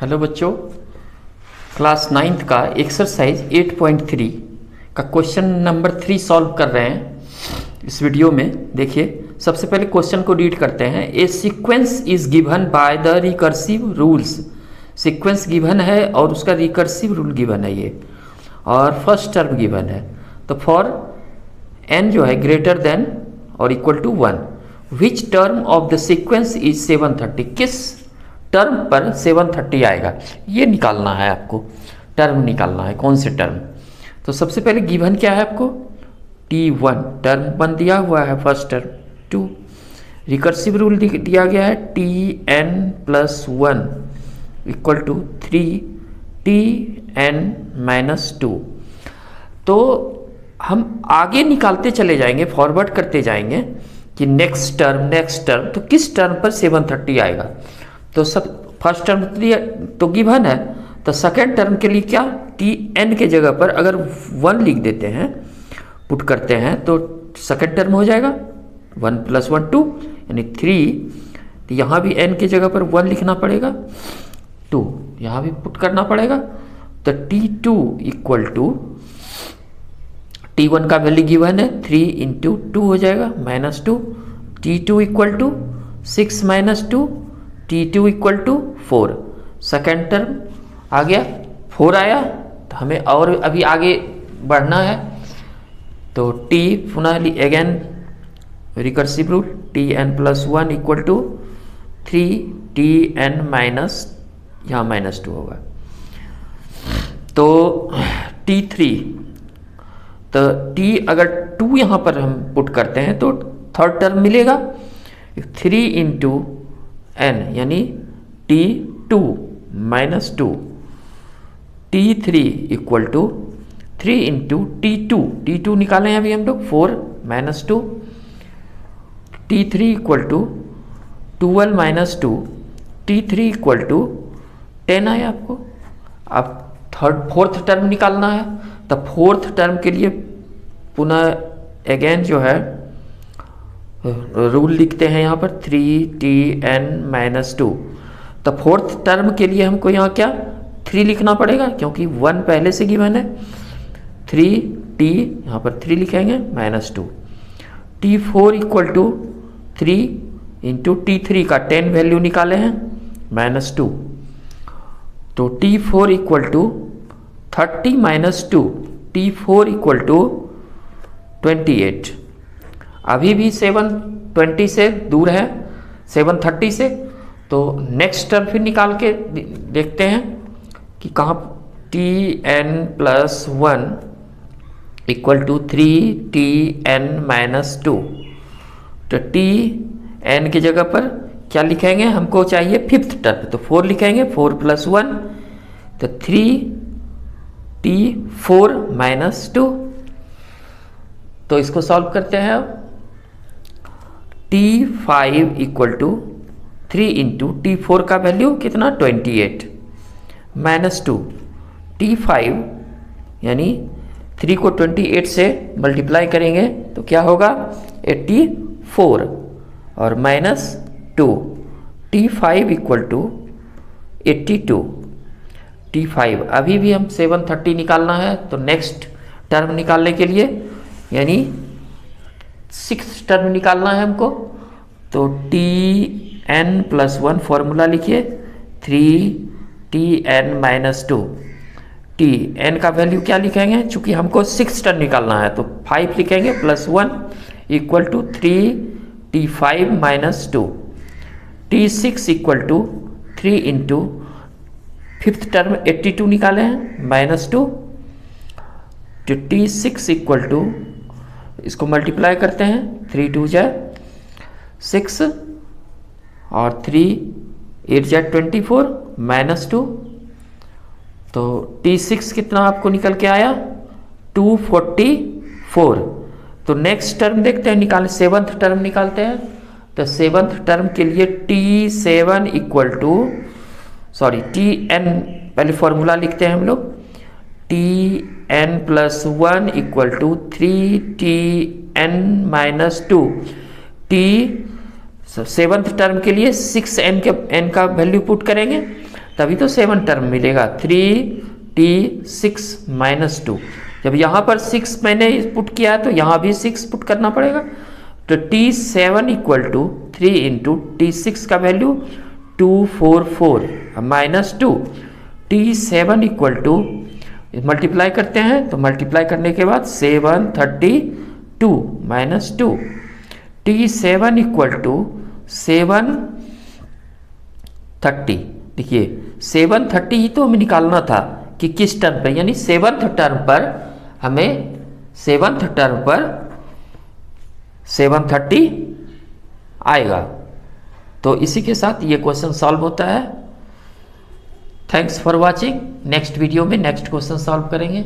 Hello बच्चों, class ninth का exercise 8.3 का क्वेश्चन नंबर 3 सॉल्व कर रहे हैं इस वीडियो में। देखिए, सबसे पहले क्वेश्चन को रीड करते हैं। A sequence is given by the recursive rules. Sequence given है और उसका रिकर्सिव रूल गिवन है ये, और फर्स्ट टर्म गिवन है। तो फॉर एन जो है ग्रेटर देन और equal to 1, which term of the sequence is 730। किस टर्म पर 730 आएगा, ये निकालना है आपको। टर्म निकालना है, कौन से टर्म। तो सबसे पहले गिवन क्या है आपको, T1 टर्म 1 दिया हुआ है, फर्स्ट टर्म 2। रिकर्सिव रूल दिया गया है Tn+1 इक्वल टू 3Tn-2। तो हम आगे निकालते चले जाएंगे, फॉरवर्ड करते जाएंगे कि नेक्स्ट टर्म तो किस टर्म पर 730 आएगा। तो सब फर्स्ट टर्म तो गिवन है, तो सेकेंड टर्म के लिए क्या, Tn के जगह पर अगर 1 लिख देते हैं, पुट करते हैं, तो सेकेंड टर्म हो जाएगा 1 + 1 2 यानी 3। तो यहाँ भी n की जगह पर 1 लिखना पड़ेगा, 2 यहाँ भी पुट करना पड़ेगा। तो T2 इक्वल टू T1 का वैल्यू गिवन है 3 × 2 हो जाएगा -2। T2 equal to 6 - 2, T2 equal to 4। Second term आ गया, 4 आया। तो हमें और अभी आगे बढ़ना है। तो T पुनः again recursive rule Tn+1 equal to 3Tn यहाँ -2 होगा। तो T3, तो T अगर 2 यहाँ पर हम पुट करते हैं तो थर्ड टर्म मिलेगा 3 × n यानी T2 - 2। T3 equal to 3 × T2 निकालें अभी हम लोग, 4 - 2। T3 equal to 12 - 2, T3 equal to 10 आया आपको। अब फोर्थ टर्म निकालना है। तो फोर्थ टर्म के लिए पुनः अगेन जो है रूल लिखते हैं यहाँ पर 3Tn-2। तो फोर्थ टर्म के लिए हमको यहाँ क्या 3 लिखना पड़ेगा, क्योंकि 1 पहले से गिवन है। 3T यहाँ पर 3 लिखेंगे -2। T4 इक्वल टू 3 × T3 का 10 वैल्यू निकाले हैं -2। तो T4 equal to 30 - 2, T4 equal to 28। अभी भी 720 से दूर है 730 से। तो नेक्स्ट टर्म फिर निकाल के देखते हैं कि कहाँ Tn+1 इक्वल टू 3Tn-2। तो Tn की जगह पर क्या लिखेंगे, हमको चाहिए फिफ्थ टर्म, तो 4 लिखेंगे, 4 + 1 तो 3T4 - 2। तो इसको सॉल्व करते हैं अब। T5 इक्वल टू 3 × T4 का वैल्यू कितना 28 -2। T5 यानी 3 को 28 से मल्टीप्लाई करेंगे तो क्या होगा 84 और -2। T5 equal to 82। T5 अभी भी हम 730 निकालना है। तो नेक्स्ट टर्म निकालने के लिए यानी 6th टर्म निकालना है हमको। तो Tn+1 फॉर्मूला लिखिए 3Tn-2। Tn का वैल्यू क्या लिखेंगे, चूंकि हमको 6th टर्म निकालना है तो 5 लिखेंगे +1 equal to 3T5 - 2। T6 equal to 3 × fifth term 82 निकाले हैं -2। तो T6 इक्वल टू, इसको मल्टीप्लाई करते हैं, 3 × 2 = 6 और 3 8 = 24 -2। तो T6 कितना आपको निकल के आया 244। तो नेक्स्ट टर्म देखते हैं, निकाले 7th टर्म निकालते हैं। तो 7th टर्म के लिए T7 इक्वल टू Tn पहले फॉर्मूला लिखते हैं हम लोग, Tn+1 equal to 3Tn-2। T 7th term के लिए 6n का वैल्यू पुट करेंगे तभी तो 7 टर्म मिलेगा। 3t6 माइनस 2, जब यहाँ पर 6 मैंने पुट किया है तो यहाँ भी 6 पुट करना पड़ेगा। तो t7 equal to 3 into t6 का value 244 minus 2। t7 equal to multiply करते हैं तो मल्टीप्लाई करने के बाद 732 माइनस 2। t7 equal to 730। देखिए 730 ही तो हमें निकालना था कि किस टर्म पर, यानी 7th टर्म पर हमें 7th टर्म पर 730 आएगा। तो इसी के साथ ये क्वेश्चन सॉल्व होता है। Thanks for watching. Next video में नेक्स्ट क्वेश्चन सॉल्व करेंगे।